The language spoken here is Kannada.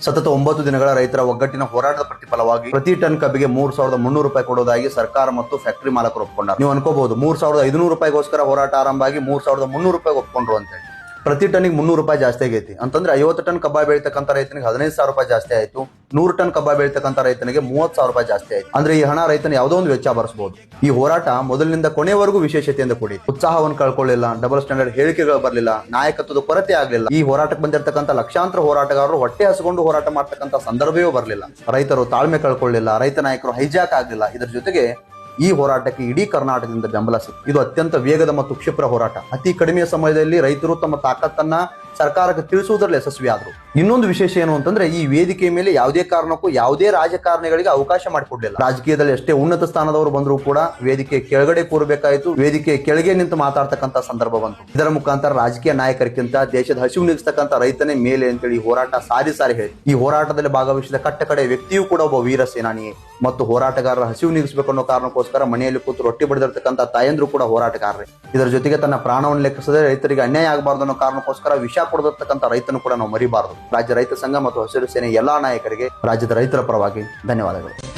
ಸತತ 9 ದಿನಗಳ ರೈತರ ಒಗ್ಗಟ್ಟಿನ ಹೋರಾಟದ ಪ್ರತಿಫಲವಾಗಿ ಪ್ರತಿ ಟನ್ ಕಬ್ಬಿಗೆ 3,300 ರೂಪಾಯಿ ಕೊಡುವುದಾಗಿ ಸರ್ಕಾರ ಮತ್ತು ಫ್ಯಾಕ್ಟರಿ ಮಾಲಕರು ಒಪ್ಪಿಕೊಂಡರು. ನೀವು ಅನ್ಕೋಬಹುದು 3,500 ರೂಪಾಯಿಗೋಸ್ಕರ ಹೋರಾಟ ಆರಂಭ ಆಗಿ 3,300 ರೂಪಾಯಿ ಒಪ್ಕೊಂಡ್ರು ಅಂತ ಹೇಳಿ. ಪ್ರತಿ ಟನ್ನಿಗೆ 300 ರೂಪಾಯಿ ಜಾಸ್ತಿ ಆಗೈತಿ ಅಂತಂದ್ರೆ 50 ಟನ್ ಕಬ್ಬ ಬೆಳೀತಕ್ಕಂಥ ರೈತನಿಗೆ 15,000 ರೂಪಾಯಿ ಜಾಸ್ತಿ ಆಯ್ತು. 100 ಟನ್ ಕಬ್ಬ ಬೆಳೀತಕ್ಕಂಥ ರೈತನಿಗೆ 30,000 ರೂಪಾಯಿ ಜಾಸ್ತಿ ಆಯ್ತು. ಅಂದ್ರೆ ಈ ಹಣ ರೈತನ ಯಾವುದೋ ಒಂದು ವೆಚ್ಚ ಭರಿಸಬಹುದು. ಈ ಹೋರಾಟ ಮೊದಲಿನಿಂದ ಕೊನೆಯವರೆಗೂ ವಿಶೇಷತೆಯಿಂದ ಕೂಡಿ ಉತ್ಸಾಹವನ್ನು ಕಳ್ಕೊಳ್ಳಿಲ್ಲ, ಡಬಲ್ ಸ್ಟ್ಯಾಂಡರ್ಡ್ ಹೇಳಿಕೆಗಳು ಬರಲಿಲ್ಲ, ನಾಯಕತ್ವದ ಕೊರತೆ ಆಗಲಿಲ್ಲ. ಈ ಹೋರಾಟಕ್ಕೆ ಬಂದಿರತಕ್ಕಂಥ ಲಕ್ಷಾಂತರ ಹೋರಾಟಗಾರರು ಹೊಟ್ಟೆ ಹಸಿಕೊಂಡು ಹೋರಾಟ ಮಾಡ್ತಕ್ಕಂಥ ಸಂದರ್ಭವೇ ಬರಲಿಲ್ಲ. ರೈತರು ತಾಳ್ಮೆ ಕಳ್ಕೊಳ್ಳಿಲ್ಲ, ರೈತ ನಾಯಕರು ಹೈಜಾಕ್ ಆಗಲಿಲ್ಲ. ಇದರ ಜೊತೆಗೆ ಈ ಹೋರಾಟಕ್ಕೆ ಇಡೀ ಕರ್ನಾಟಕದಿಂದ ಬೆಂಬಲ ಸಿಕ್ತು. ಇದು ಅತ್ಯಂತ ವೇಗದ ಮತ್ತು ಕ್ಷಿಪ್ರ ಹೋರಾಟ. ಅತಿ ಕಡಿಮೆ ಸಮಯದಲ್ಲಿ ರೈತರು ತಮ್ಮ ತಾಕತ್ತನ್ನ ಸರ್ಕಾರಕ್ಕೆ ತಿಳಿಸುವುದರಲ್ಲಿ ಯಶಸ್ವಿಯಾದರು. ಇನ್ನೊಂದು ವಿಶೇಷ ಏನು ಅಂತಂದ್ರೆ ಈ ವೇದಿಕೆಯ ಮೇಲೆ ಯಾವುದೇ ಕಾರಣಕ್ಕೂ ಯಾವುದೇ ರಾಜಕಾರಣಿಗಳಿಗೆ ಅವಕಾಶ ಮಾಡಿಕೊಡ್ಲಿಲ್ಲ. ರಾಜಕೀಯದಲ್ಲಿ ಎಷ್ಟೇ ಉನ್ನತ ಸ್ಥಾನದವರು ಬಂದರೂ ಕೂಡ ವೇದಿಕೆ ಕೆಳಗಡೆ ಕೂರಬೇಕಾಯಿತು. ವೇದಿಕೆ ಕೆಳಗೆ ನಿಂತು ಮಾತಾಡ್ತಕ್ಕಂಥ ಸಂದರ್ಭ ಬಂತು. ಇದರ ಮುಖಾಂತರ ರಾಜಕೀಯ ನಾಯಕರಿಗಿಂತ ದೇಶದ ಹಸಿವು ನೀಗಿಸ್ತಕ್ಕಂಥ ರೈತನೇ ಮೇಲೆ ಅಂತೇಳಿ ಈ ಹೋರಾಟ ಸಾರಿ ಹೇಳಿ. ಈ ಹೋರಾಟದಲ್ಲಿ ಭಾಗವಹಿಸಿದ ಕಟ್ಟ ಕಡೆ ವ್ಯಕ್ತಿಯೂ ಕೂಡ ಒಬ್ಬ ವೀರ ಸೇನಾನಿಯೇ ಮತ್ತು ಹೋರಾಟಗಾರರ ಹಸಿವು ನೀಗಿಸಬೇಕು ಅನ್ನೋ ಕಾರಣಕ್ಕೋಸ್ಕರ ಮನೆಯಲ್ಲಿ ಕೂತು ರೊಟ್ಟಿ ಬಡಿದಿರ್ತಕ್ಕಂಥ ತಾಯಂದ್ರು ಕೂಡ ಹೋರಾಟಗಾರರೇ. ಇದರ ಜೊತೆಗೆ ತನ್ನ ಪ್ರಾಣವನ್ನು ಲೆಕ್ಕಿಸದೆ ರೈತರಿಗೆ ಅನ್ಯಾಯ ಆಗಬಾರ್ದು ಅನ್ನೋ ಕಾರಣಕ್ಕೋಸ್ಕರ ವಿಷ ಕೊಡದಿರ್ತಕ್ಕಂಥ ರೈತನು ಕೂಡ ನಾವು ಮರಿಬಾರದು. ರಾಜ್ಯ ರೈತ ಸಂಘ ಮತ್ತು ಹಸಿರು ಸೇನೆ ಎಲ್ಲಾ ನಾಯಕರಿಗೆ ರಾಜ್ಯದ ರೈತರ ಪರವಾಗಿ ಧನ್ಯವಾದಗಳು.